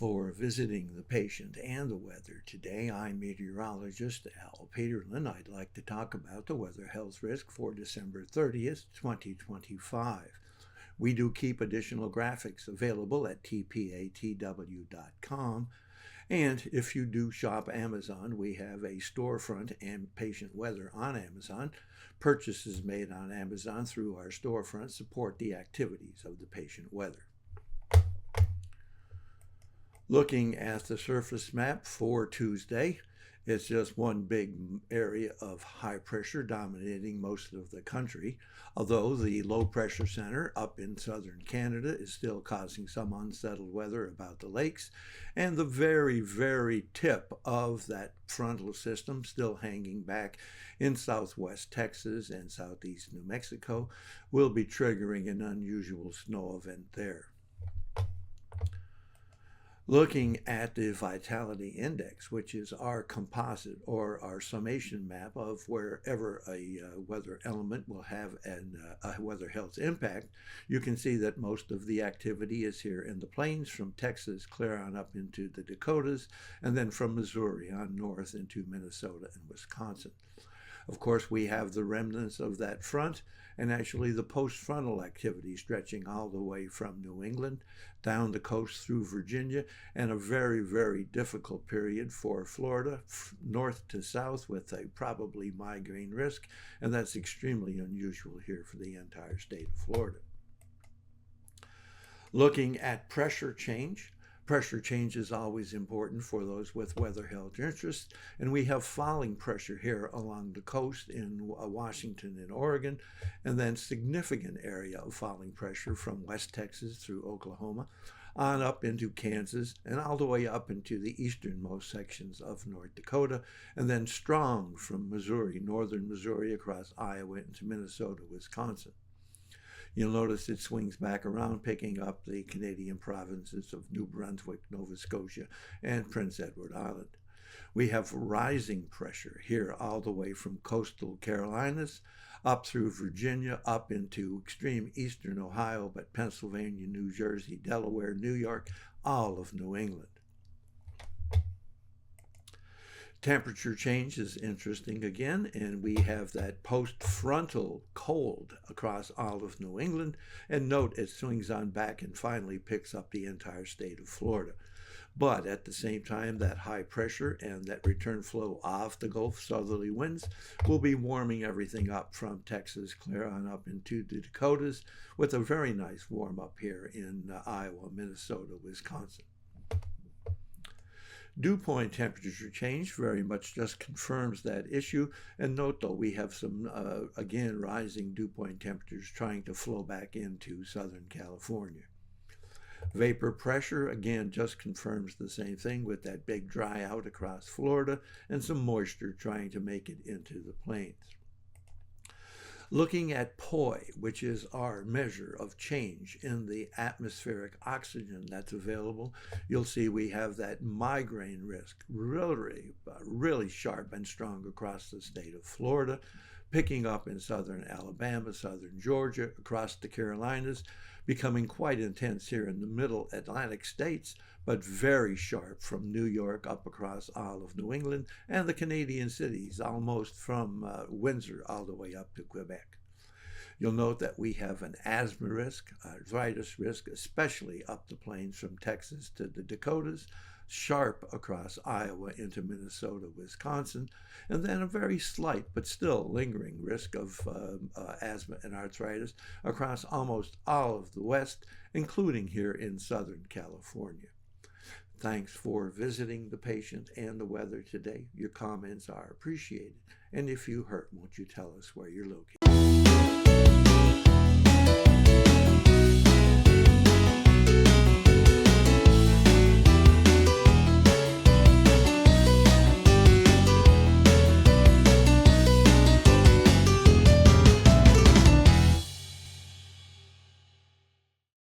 for visiting the patient and the weather today. I'm meteorologist Al Peterlin. I'd like to talk about the weather health risk for December 30th, 2025. We do keep additional graphics available at tpatw.com. And if you do shop Amazon, we have a storefront and patient weather on Amazon. Purchases made on Amazon through our storefront support the activities of the patient weather. Looking at the surface map for Tuesday, it's just one big area of high pressure dominating most of the country, although the low pressure center up in southern Canada is still causing some unsettled weather about the lakes, and the very, very tip of that frontal system still hanging back in southwest Texas and southeast New Mexico will be triggering an unusual snow event there. Looking at the vitality index, which is our composite or our summation map of wherever a weather element will have a weather health impact, you can see that most of the activity is here in the plains from Texas clear on up into the Dakotas, and then from Missouri on north into Minnesota and Wisconsin. Of course, we have the remnants of that front and actually the post-frontal activity stretching all the way from New England down the coast through Virginia, and a very, very difficult period for Florida, north to south, with a probably migraine risk, and that's extremely unusual here for the entire state of Florida. Looking at pressure change. Pressure change is always important for those with weather health interests, and we have falling pressure here along the coast in Washington and Oregon, and then significant area of falling pressure from West Texas through Oklahoma on up into Kansas and all the way up into the easternmost sections of North Dakota, and then strong from Missouri, northern Missouri, across Iowa into Minnesota, Wisconsin. You'll notice it swings back around, picking up the Canadian provinces of New Brunswick, Nova Scotia, and Prince Edward Island. We have rising pressure here all the way from coastal Carolinas up through Virginia, up into extreme eastern Ohio, but Pennsylvania, New Jersey, Delaware, New York, all of New England. Temperature change is interesting again, and we have that post-frontal cold across all of New England, and note it swings on back and finally picks up the entire state of Florida. But at the same time, that high pressure and that return flow off the Gulf southerly winds will be warming everything up from Texas clear on up into the Dakotas, with a very nice warm up here in Iowa, Minnesota, Wisconsin. Dew point temperature change very much just confirms that issue. And note, though, we have some, again, rising dew point temperatures trying to flow back into Southern California. Vapor pressure, again, just confirms the same thing with that big dry out across Florida and some moisture trying to make it into the plains. Looking at POI, which is our measure of change in the atmospheric oxygen that's available, you'll see we have that migraine risk really sharp and strong across the state of Florida, picking up in southern Alabama, southern Georgia, across the Carolinas, becoming quite intense here in the middle Atlantic states, but very sharp from New York up across all of New England and the Canadian cities, almost from Windsor all the way up to Quebec. You'll note that we have an asthma risk, arthritis risk, especially up the plains from Texas to the Dakotas, sharp across Iowa into Minnesota, Wisconsin, and then a very slight but still lingering risk of asthma and arthritis across almost all of the West, including here in Southern California. Thanks for visiting the patient and the weather today. Your comments are appreciated. And if you hurt, won't you tell us where you're located?